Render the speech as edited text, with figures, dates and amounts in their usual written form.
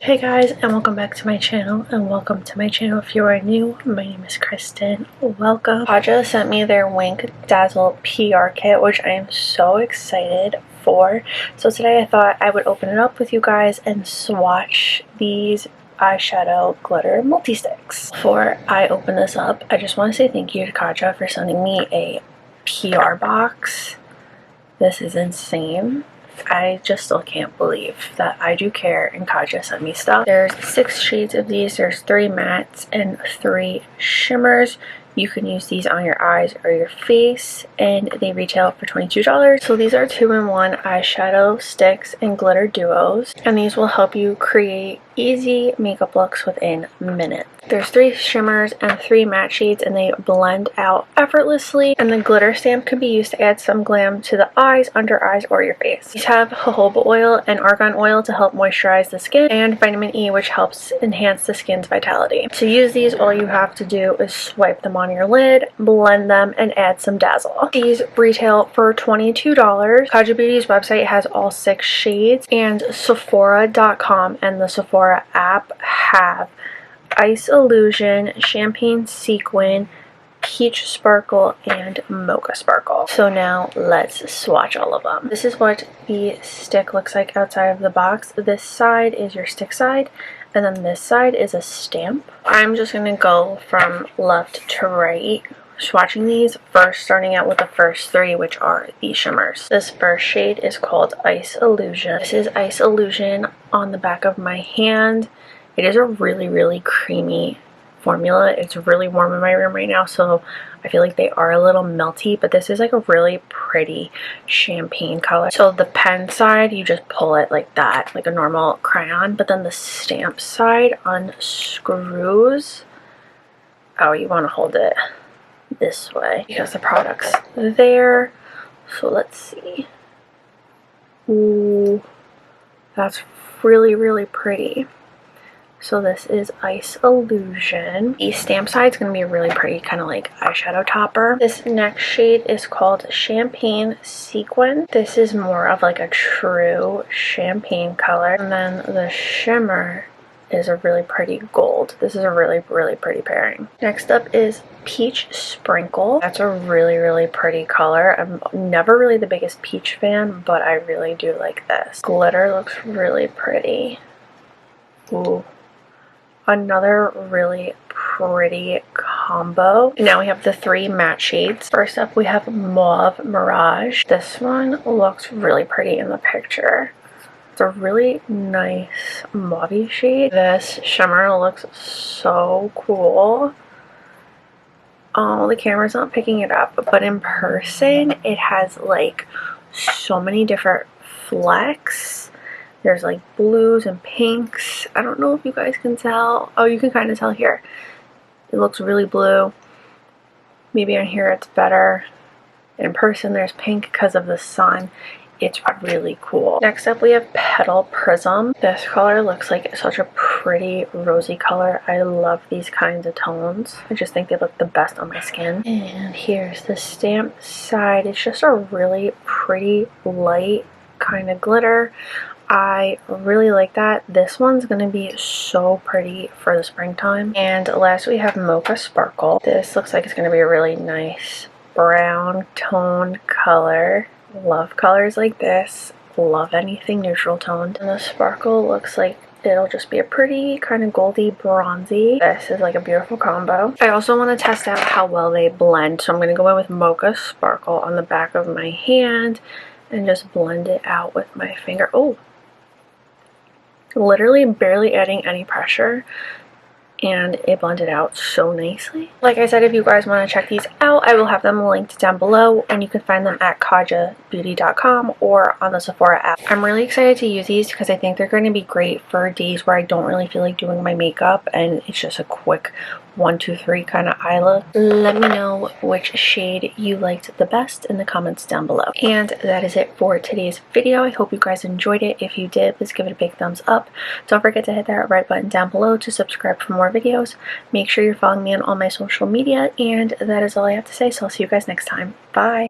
Hey guys, and welcome back to my channel, and welcome to my channel if you are new. My name is Kristen. Welcome. Kaja sent me their Wink Dazzle PR kit, which I am so excited for. So today I thought I would open it up with you guys and swatch these eyeshadow glitter multi-sticks. Before I open this up, I just want to say thank you to Kaja for sending me a PR box. This is insane. I just still can't believe that I do care and Kaja sent me stuff. There's 6 shades of these. There's 3 mattes and 3 shimmers. You can use these on your eyes or your face, and they retail for $22. So these are 2-in-1 eyeshadow sticks and glitter duos, and these will help you create easy makeup looks within minutes. There's 3 shimmers and 3 matte shades, and they blend out effortlessly, and the glitter stamp can be used to add some glam to the eyes, under eyes, or your face. These have jojoba oil and argan oil to help moisturize the skin, and vitamin E, which helps enhance the skin's vitality. To use these, all you have to do is swipe them on your lid, blend them, and add some dazzle. These retail for $22. Kaja Beauty's website has all 6 shades, and sephora.com and the Sephora app have Ice Illusion, Champagne Sequin, Peach Sparkle, and Mocha Sprinkle. So now let's swatch all of them. This is what the stick looks like outside of the box. This side is your stick side, and then this side is a stamp. I'm just going to go from left to right, swatching these first, starting out with the first 3, which are the shimmers. This first shade is called Ice Illusion. This is Ice Illusion on the back of my hand. It is a really creamy formula. It's really warm in my room right now, so I feel like they are a little melty, but this is like a really pretty champagne color. So the pen side, you just pull it like that, like a normal crayon, but then the stamp side unscrews. Oh, you want to hold it this way because the product's there. So let's see. Ooh, that's really pretty. So this is Ice Illusion. The stamp side is going to be a really pretty kind of like eyeshadow topper. This next shade is called Champagne Sequin. This is more of like a true champagne color. And then the shimmer is a really pretty gold. This is a really pretty pairing. Next up is Peach Sprinkle. That's a really pretty color. I'm never really the biggest peach fan, but I really do like this. Glitter looks really pretty. Ooh. Another really pretty combo. Now we have the 3 matte shades. First up we have Mauve Mirage. This one looks really pretty in the picture. It's a really nice mauve shade. This shimmer looks so cool. Oh, the camera's not picking it up, but in person it has like so many different flecks. There's like blues and pinks. I don't know if you guys can tell. Oh, you can kind of tell here. It looks really blue. Maybe on here it's better. In person there's pink because of the sun. It's really cool. Next up we have Petal Prism. This color looks like such a pretty rosy color. I love these kinds of tones. I just think they look the best on my skin. And here's the stamp side. It's just a really pretty light kind of glitter. I really like that. This one's going to be so pretty for the springtime. And last we have Mocha Sprinkle. This looks like it's going to be a really nice brown tone color. Love colors like this. Love anything neutral toned. And the sparkle looks like it'll just be a pretty kind of goldy bronzy. This is like a beautiful combo. I also want to test out how well they blend. So I'm going to go in with Mocha Sprinkle on the back of my hand and just blend it out with my finger. Oh! Literally barely adding any pressure, and it blended out so nicely. Like I said, if you guys want to check these out, I will have them linked down below, and you can find them at kajabbeauty.com or on the Sephora app. I'm really excited to use these because I think they're going to be great for days where I don't really feel like doing my makeup and it's just a quick 1, 2, 3 kind of eye look. Let me know which shade you liked the best in the comments down below. And that is it for today's video. I hope you guys enjoyed it. If you did, please give it a big thumbs up. Don't forget to hit that red button down below to subscribe for more videos. Make sure you're following me on all my social media, and that is all I have to say, so I'll see you guys next time. Bye!